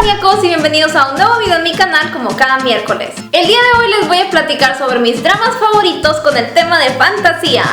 maníacos y bienvenidos a un nuevo video en mi canal como cada miércoles. El día de hoy les voy a platicar sobre mis dramas favoritos con el tema de fantasía.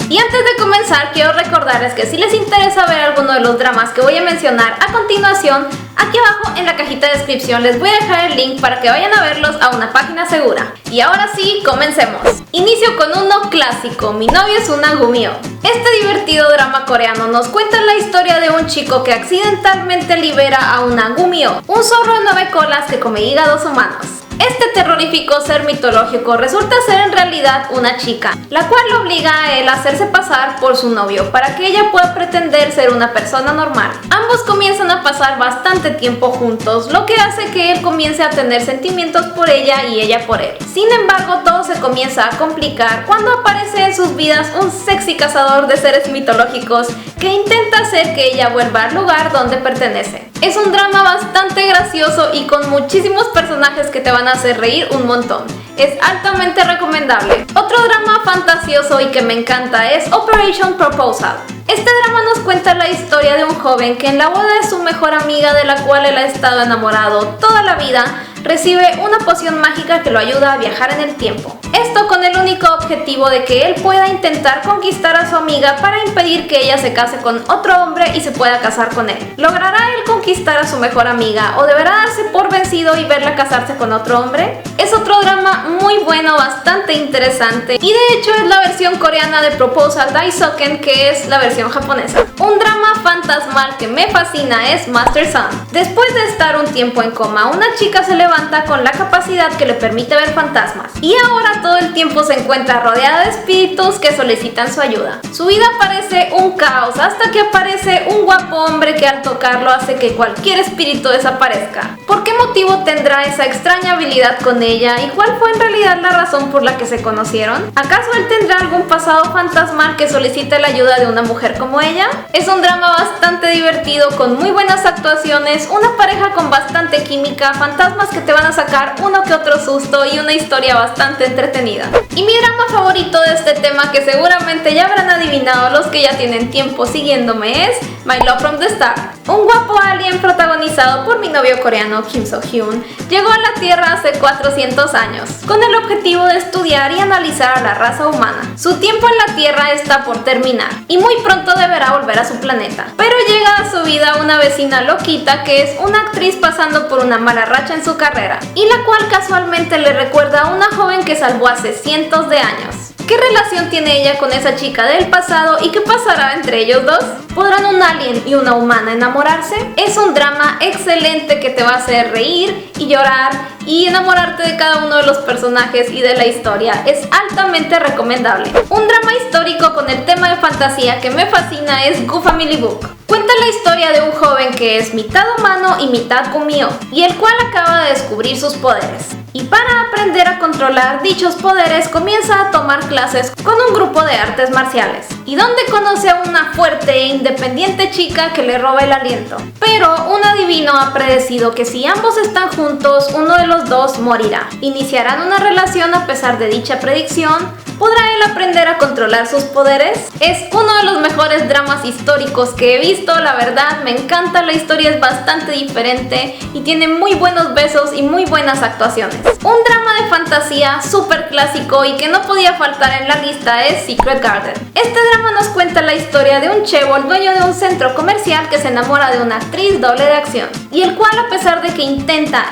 Y antes de comenzar quiero recordarles que si les interesa ver alguno de los dramas que voy a mencionar a continuación, aquí abajo en la cajita de descripción les voy a dejar el link para que vayan a verlos a una página segura. Y ahora sí, comencemos. Inicio con uno clásico, Mi novio es una Gumio. Este divertido drama coreano nos cuenta la historia de un chico que accidentalmente libera a una Gumio, un zorro de 9 colas que come hígados humanos. Este terrorífico ser mitológico resulta ser en realidad una chica, la cual lo obliga a él a hacerse pasar por su novio para que ella pueda pretender ser una persona normal. Ambos comienzan a pasar bastante tiempo juntos, lo que hace que él comience a tener sentimientos por ella y ella por él. Sin embargo, todo se comienza a complicar cuando aparece en sus vidas un sexy cazador de seres mitológicos que intenta hacer que ella vuelva al lugar donde pertenece. Es un drama bastante gracioso y con muchísimos personajes que te van a hacer reír un montón. Es altamente recomendable. Otro drama fantasioso y que me encanta es Operation Proposal. Este drama nos cuenta la historia de un joven que en la boda de su mejor amiga, de la cual él ha estado enamorado toda la vida, recibe una poción mágica que lo ayuda a viajar en el tiempo. Esto con el único objetivo de que él pueda intentar conquistar a su amiga para impedir que ella se case con otro hombre y se pueda casar con él. ¿Logrará él conquistar a su mejor amiga o deberá darse por vencido y verla casarse con otro hombre? Es otro drama muy bueno, bastante interesante, y de hecho es la versión coreana de Proposal Daisoken, que es la versión japonesa. Un drama fantasmal que me fascina es Master Sun. Después de estar un tiempo en coma, una chica se levanta con la capacidad que le permite ver fantasmas, y ahora todo el tiempo se encuentra rodeada de espíritus que solicitan su ayuda. Su vida parece un caos hasta que aparece un guapo hombre que al tocarlo hace que cualquier espíritu desaparezca. ¿Por qué motivo tendrá esa extraña habilidad con ella y cuál fue en realidad la razón por la que se conocieron? ¿Acaso él tendrá algún pasado fantasmal que solicite la ayuda de una mujer como ella? Es un drama bastante divertido con muy buenas actuaciones, una pareja con bastante química, fantasmas que te van a sacar uno que otro susto y una historia bastante entretenida. Y mi drama favorito de este tema, que seguramente ya habrán adivinado los que ya tienen tiempo siguiéndome, es My Love from the Star. Un guapo alien protagonizado por mi novio coreano Kim So-hyun llegó a la Tierra hace 400 años con el objetivo de estudiar y analizar a la raza humana. Su tiempo en la Tierra está por terminar y muy pronto deberá volver a su planeta, pero llega a su vida una vecina loquita que es una actriz pasando por una mala racha en su carrera y la cual casualmente le recuerda a una joven que salvó hace cientos de años. ¿Qué relación tiene ella con esa chica del pasado y qué pasará entre ellos dos? ¿Podrán un alien y una humana enamorarse? Es un drama excelente que te va a hacer reír y llorar y enamorarte de cada uno de los personajes y de la historia. Es altamente recomendable. Un drama histórico con el tema de fantasía que me fascina es Gu Family Book. Cuenta la historia de un joven que es mitad humano y mitad Gumio, y el cual acaba de descubrir sus poderes. Y para aprender a controlar dichos poderes comienza a tomar clases con un grupo de artes marciales, y donde conoce a una fuerte e independiente chica que le roba el aliento. Pero un adivino ha predecido que si ambos están juntos, uno de los dos morirá. ¿Iniciarán una relación a pesar de dicha predicción? ¿Podrá él aprender a controlar sus poderes? Es uno de los mejores dramas históricos que he visto, la verdad me encanta, la historia es bastante diferente y tiene muy buenos besos y muy buenas actuaciones. Un drama de fantasía súper clásico y que no podía faltar en la lista es Secret Garden. Este drama nos cuenta la historia de un chaebol dueño de un centro comercial que se enamora de una actriz doble de acción, y el cual, a pesar de que intenta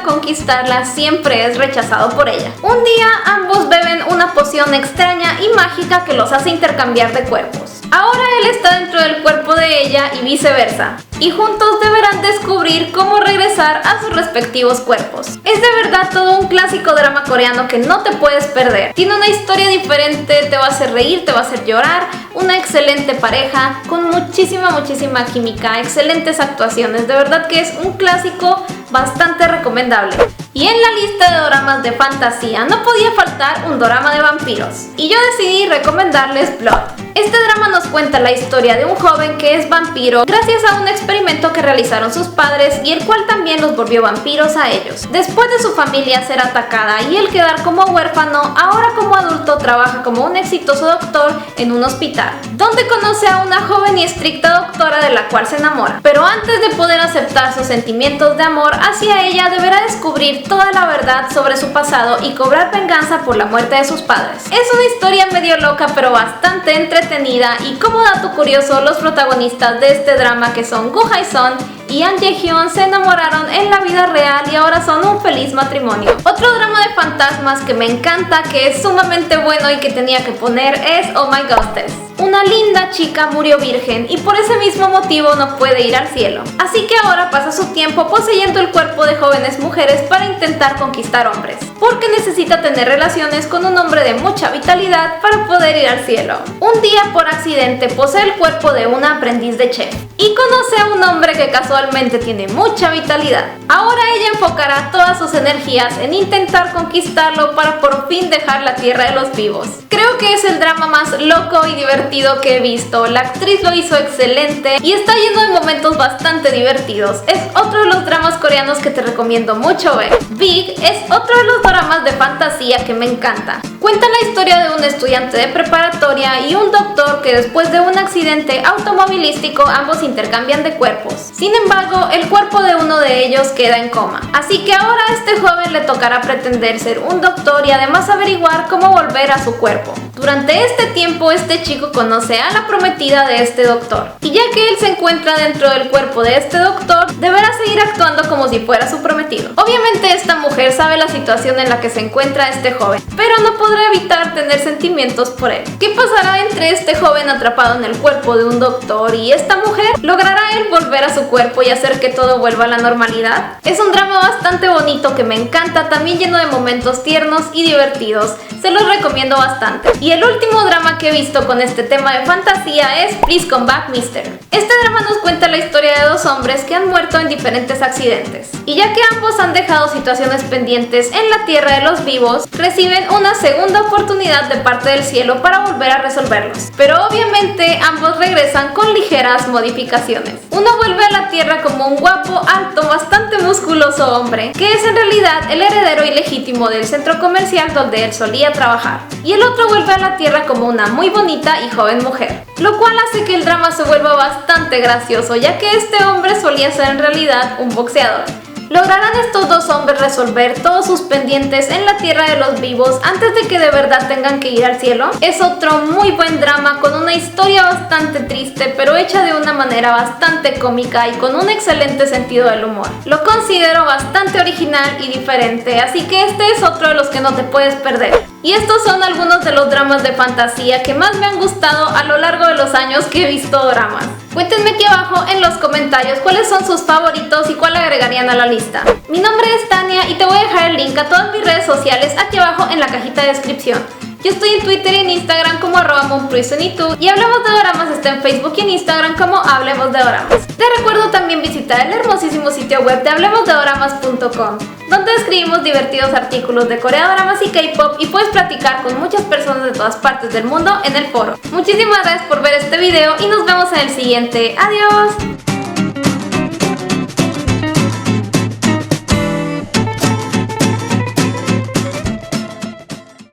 conquistarla, siempre es rechazado por ella. Un día ambos beben una poción extraña y mágica que los hace intercambiar de cuerpos. Ahora él está dentro del cuerpo de ella y viceversa, y juntos deberán descubrir cómo regresar a sus respectivos cuerpos. Es de verdad todo un clásico drama coreano que no te puedes perder. Tiene una historia diferente, te va a hacer reír, te va a hacer llorar, una excelente pareja con muchísima química, excelentes actuaciones. De verdad que es un clásico bastante recomendable. Y en la lista de doramas de fantasía no podía faltar un dorama de vampiros, y yo decidí recomendarles Blood. Este drama nos cuenta la historia de un joven que es vampiro gracias a un experimento que realizaron sus padres y el cual también los volvió vampiros a ellos. Después de su familia ser atacada y él quedar como huérfano, ahora como adulto trabaja como un exitoso doctor en un hospital, donde conoce a una joven y estricta doctora de la cual se enamora. Pero antes de poder aceptar sus sentimientos de amor hacia ella, deberá descubrir toda la verdad sobre su pasado y cobrar venganza por la muerte de sus padres. Es una historia medio loca pero bastante entretenida, y como dato curioso, los protagonistas de este drama, que son Gu Hae-sun y An Ye-hyun, se enamoraron en la vida real y ahora son un feliz matrimonio. Otro drama de fantasmas que me encanta, que es sumamente bueno y que tenía que poner, es Oh My Ghostess. Una linda chica murió virgen y por ese mismo motivo no puede ir al cielo. Así que ahora pasa su tiempo poseyendo el cuerpo de jóvenes mujeres para intentar conquistar hombres, porque necesita tener relaciones con un hombre de mucha vitalidad para poder ir al cielo. Un día, por accidente, posee el cuerpo de una aprendiz de chef y conoce a un hombre que casualmente tiene mucha vitalidad. Ahora ella enfocará todas sus energías en intentar conquistarlo para por fin dejar la tierra de los vivos. Creo que es el drama más loco y divertido que he visto. La actriz lo hizo excelente y está lleno de momentos bastante divertidos. Es otro de los dramas coreanos que te recomiendo mucho ver. Big es otro de los dramas de fantasía que me encanta. Cuenta la historia de un estudiante de preparatoria y un doctor que después de un accidente automovilístico ambos intercambian de cuerpos. Sin embargo, el cuerpo de uno de ellos queda en coma. Así que ahora a este joven le tocará pretender ser un doctor y además averiguar cómo volver a su cuerpo. Durante este tiempo, este chico conoce a la prometida de este doctor, y ya que él se encuentra dentro del cuerpo de este doctor, deberá seguir actuando como si fuera su prometido. Obviamente esta mujer sabe la situación en la que se encuentra este joven, pero no podrá evitar tener sentimientos por él. ¿Qué pasará entre este joven atrapado en el cuerpo de un doctor y esta mujer? ¿Logrará él volver a su cuerpo y hacer que todo vuelva a la normalidad? Es un drama bastante bonito que me encanta, también lleno de momentos tiernos y divertidos. Se los recomiendo bastante. Y el último drama que he visto con este tema de fantasía es Please Come Back, Mr. Este drama nos cuenta la historia de dos hombres que han muerto en diferentes accidentes, y ya que ambos han dejado situaciones pendientes en la tierra de los vivos, reciben una segunda oportunidad de parte del cielo para volver a resolverlos. Pero obviamente ambos regresan con ligeras modificaciones. Uno vuelve a la tierra como un guapo, alto, bastante musculoso hombre, que es en realidad el heredero ilegítimo del centro comercial donde él solía trabajar, y el otro vuelve a la tierra como una muy bonita y joven mujer, lo cual hace que el drama se vuelva bastante gracioso, ya que este hombre solía ser en realidad un boxeador. ¿Lograrán estos dos hombres resolver todos sus pendientes en la tierra de los vivos antes de que de verdad tengan que ir al cielo? Es otro muy buen drama con una historia bastante triste, pero hecha de una manera bastante cómica y con un excelente sentido del humor. Lo considero bastante original y diferente, así que este es otro de los que no te puedes perder. Y estos son algunos de los dramas de fantasía que más me han gustado a lo largo de los años que he visto dramas. Cuéntenme aquí abajo en los comentarios cuáles son sus favoritos y cuál agregarían a la lista. Mi nombre es Tania y te voy a dejar el link a todas mis redes sociales aquí abajo en la cajita de descripción. Yo estoy en Twitter y en Instagram como @moonprison y Hablemos de Doramas está en Facebook y en Instagram como Hablemos de Doramas. Te recuerdo también visitar el hermosísimo sitio web de hablemosdedoramas.com, donde escribimos divertidos artículos de Corea, doramas y K-pop, y puedes platicar con muchas personas de todas partes del mundo en el foro. Muchísimas gracias por ver este video y nos vemos en el siguiente. ¡Adiós!